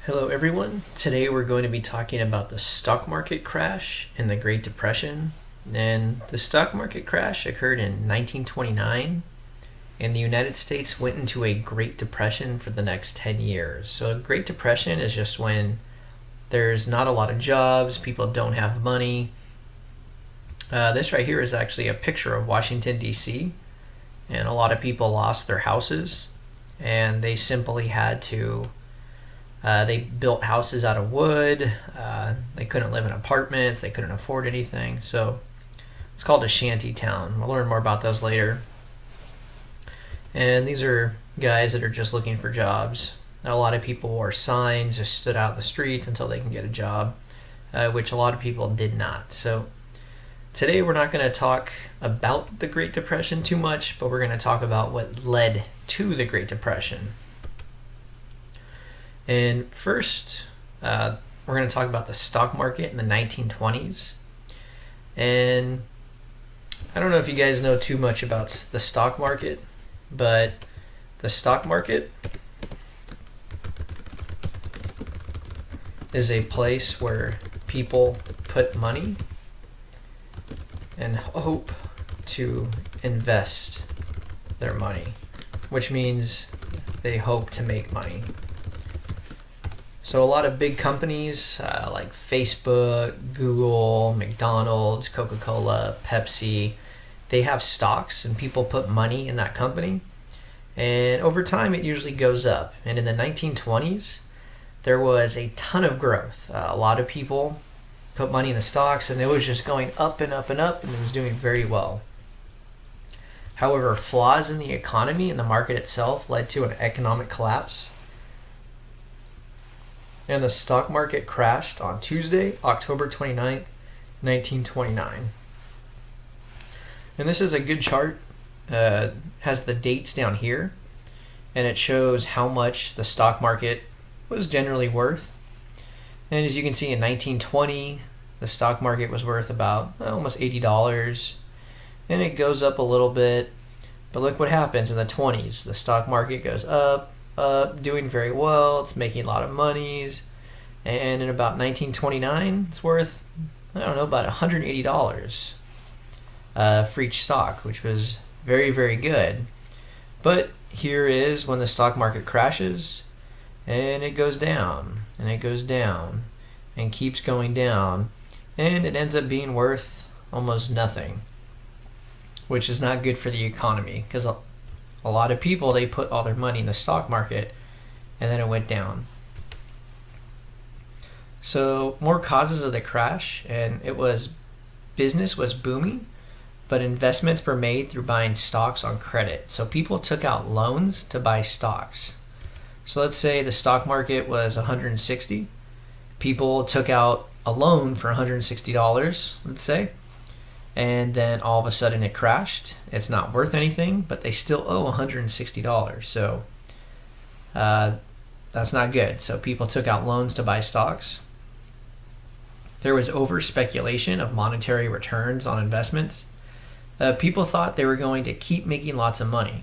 Hello, everyone. Today we're going to be talking about the stock market crash and the Great Depression. And the stock market crash occurred in 1929, and the United States went into a Great Depression for the next 10 years. So, a Great Depression is just when there's not a lot of jobs, people don't have money. This right here is actually a picture of Washington, D.C., and a lot of people lost their houses, and they simply had to they built houses out of wood. They couldn't live in apartments. They couldn't afford anything. So it's called a shanty town. We'll learn more about those later. And these are guys that are just looking for jobs. A lot of people wore signs, just stood out in the streets until they can get a job, which a lot of people did not. So today we're not going to talk about the Great Depression too much, but we're going to talk about what led to the Great Depression. And first, we're going to talk about the stock market in the 1920s. And I don't know if you guys know too much about the stock market, but the stock market is a place where people put money and hope to invest their money, which means they hope to make money. So a lot of big companies like Facebook, Google, McDonald's, Coca-Cola, Pepsi, they have stocks and people put money in that company. And over time it usually goes up. And in the 1920s, there was a ton of growth. A lot of people put money in the stocks and it was just going up and up and up, and it was doing very well. However, flaws in the economy and the market itself led to an economic collapse. And the stock market crashed on Tuesday, October 29th, 1929. And this is a good chart. Has the dates down here, and it shows how much the stock market was generally worth. And as you can see, in 1920, the stock market was worth about almost $80, and it goes up a little bit. But look what happens in the 20s. The stock market goes up, doing very well. It's making a lot of monies, and in about 1929 it's worth about $180 for each stock, which was very, very good. But here is when the stock market crashes, and it goes down and it goes down and keeps going down, and it ends up being worth almost nothing, which is not good for the economy, because a lot of people, they put all their money in the stock market, and then it went down. So more causes of the crash, and it was business was booming, but investments were made through buying stocks on credit. So people took out loans to buy stocks. So let's say the stock market was 160. People took out a loan for $160, let's say, and then all of a sudden it crashed. It's not worth anything, but they still owe $160. So that's not good. So people took out loans to buy stocks. There was over speculation of monetary returns on investments. People thought they were going to keep making lots of money.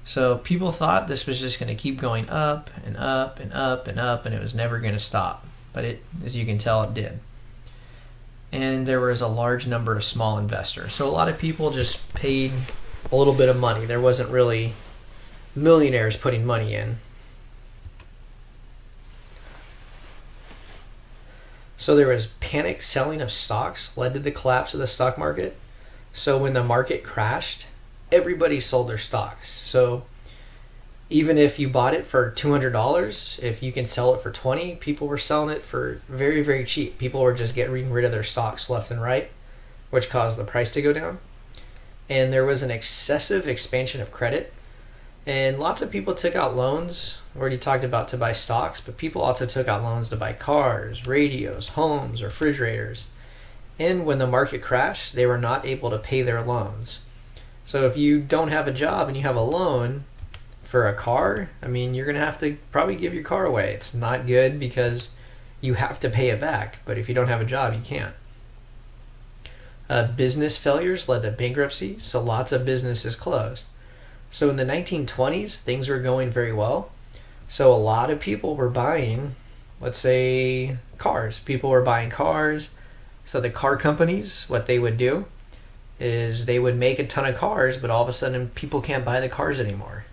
So people thought this was just going to keep going up and up and up and up, and it was never going to stop. But it, as you can tell, it did. And there was a large number of small investors. So a lot of people just paid a little bit of money. There wasn't really millionaires putting money in. So there was panic selling of stocks led to the collapse of the stock market. So when the market crashed, everybody sold their stocks. So even if you bought it for $200, if you can sell it for $20, people were selling it for very, very cheap. People were just getting rid of their stocks left and right, which caused the price to go down. And there was an excessive expansion of credit. And lots of people took out loans. We already talked about to buy stocks, but people also took out loans to buy cars, radios, homes, refrigerators. And when the market crashed, they were not able to pay their loans. So if you don't have a job and you have a loan for a car, you're going to have to probably give your car away. It's not good because you have to pay it back. But if you don't have a job, you can't. Business failures led to bankruptcy, so lots of businesses closed. So in the 1920s, things were going very well. So a lot of people were buying let's say cars. People were buying cars. So the car companies, what they would do is they would make a ton of cars, but all of a sudden people can't buy the cars anymore.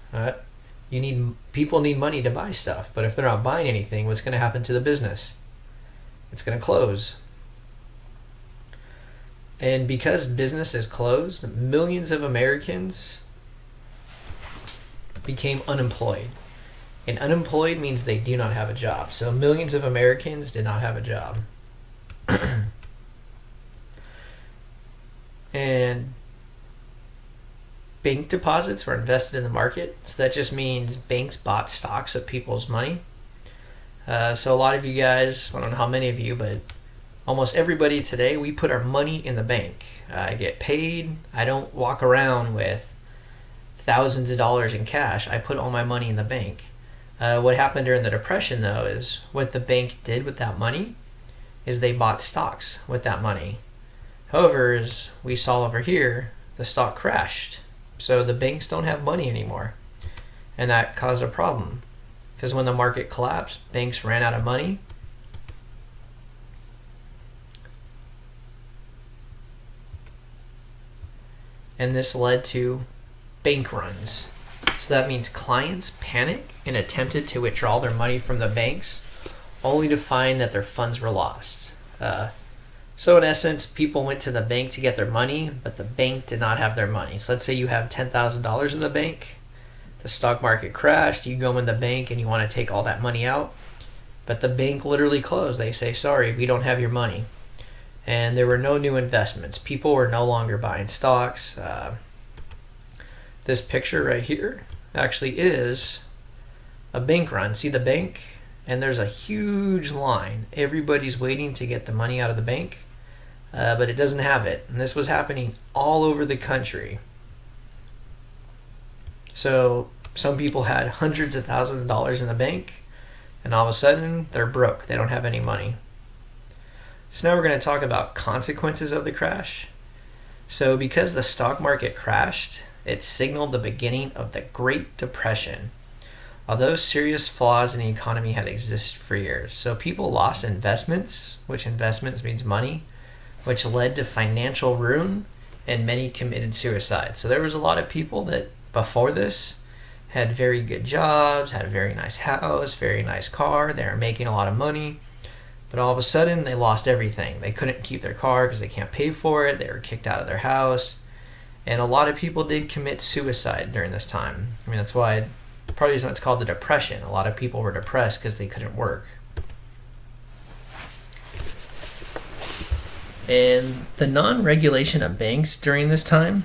People need money to buy stuff, but if they're not buying anything, what's going to happen to the business? It's going to close. And because business is closed, millions of Americans became unemployed. And unemployed means they do not have a job. So millions of Americans did not have a job. And bank deposits were invested in the market. So that just means banks bought stocks of people's money. So a lot of you guys, I don't know how many of you, but almost everybody today, we put our money in the bank. I get paid. I don't walk around with thousands of dollars in cash. I put all my money in the bank. What happened during the Depression, though, is what the bank did with that money is they bought stocks with that money. However, as we saw over here, the stock crashed. So the banks don't have money anymore. And that caused a problem. Because when the market collapsed, banks ran out of money. And this led to bank runs. So that means clients panic and attempted to withdraw their money from the banks, only to find that their funds were lost. So in essence, people went to the bank to get their money, but the bank did not have their money. So let's say you have $10,000 in the bank, the stock market crashed, you go in the bank and you want to take all that money out, but the bank literally closed. They say, sorry, we don't have your money. And there were no new investments. People were no longer buying stocks. This picture right here actually is a bank run. See the bank? And there's a huge line. Everybody's waiting to get the money out of the bank, but it doesn't have it. And this was happening all over the country. So some people had hundreds of thousands of dollars in the bank, and all of a sudden they're broke. They don't have any money. So now we're going to talk about consequences of the crash. So because the stock market crashed, it signaled the beginning of the Great Depression. Although serious flaws in the economy had existed for years. So people lost investments, which investments means money, which led to financial ruin, and many committed suicide. So there was a lot of people that before this had very good jobs, had a very nice house, very nice car, they were making a lot of money, but all of a sudden they lost everything. They couldn't keep their car because they can't pay for it, they were kicked out of their house, and a lot of people did commit suicide during this time. I mean, that's why part of the reason it's called the Depression. A lot of people were depressed because they couldn't work. And the non-regulation of banks during this time,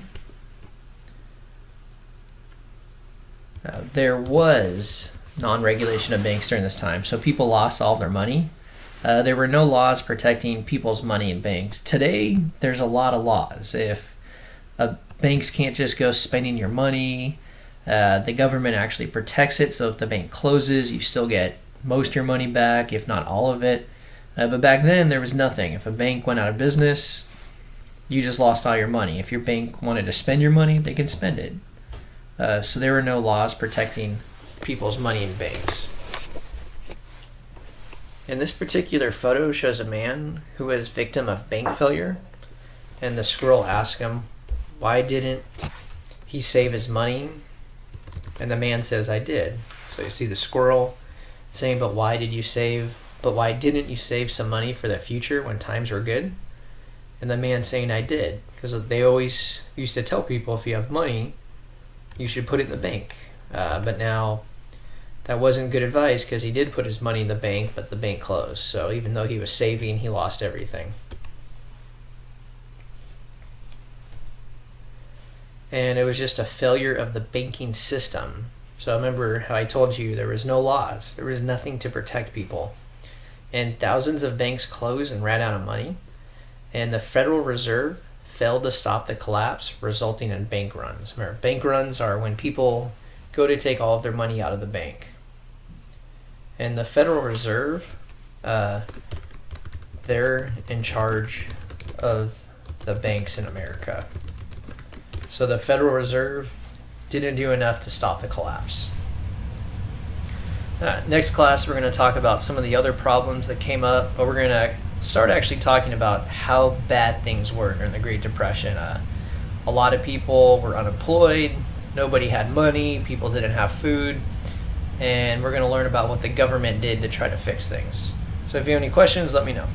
there was non-regulation of banks during this time. So people lost all of their money. There were no laws protecting people's money in banks. Today, there's a lot of laws. If banks can't just go spending your money, the government actually protects it, so if the bank closes, you still get most of your money back, if not all of it. But back then, there was nothing. If a bank went out of business, you just lost all your money. If your bank wanted to spend your money, they can spend it. So there were no laws protecting people's money in banks. And this particular photo shows a man who was victim of bank failure, and the squirrel asks him, why didn't he save his money? And the man says, I did. So you see the squirrel saying, but why didn't you save some money for the future when times were good? And the man saying, I did. Because they always used to tell people, if you have money, you should put it in the bank. But now, that wasn't good advice, because he did put his money in the bank, but the bank closed. So even though he was saving, he lost everything. And it was just a failure of the banking system. So remember how I told you there was no laws. There was nothing to protect people. And thousands of banks closed and ran out of money. And the Federal Reserve failed to stop the collapse, resulting in bank runs. Remember, bank runs are when people go to take all of their money out of the bank. And the Federal Reserve, they're in charge of the banks in America. So the Federal Reserve didn't do enough to stop the collapse. Next class, we're going to talk about some of the other problems that came up, but we're going to start actually talking about how bad things were during the Great Depression. A lot of people were unemployed, nobody had money, people didn't have food, and we're going to learn about what the government did to try to fix things. So if you have any questions, let me know.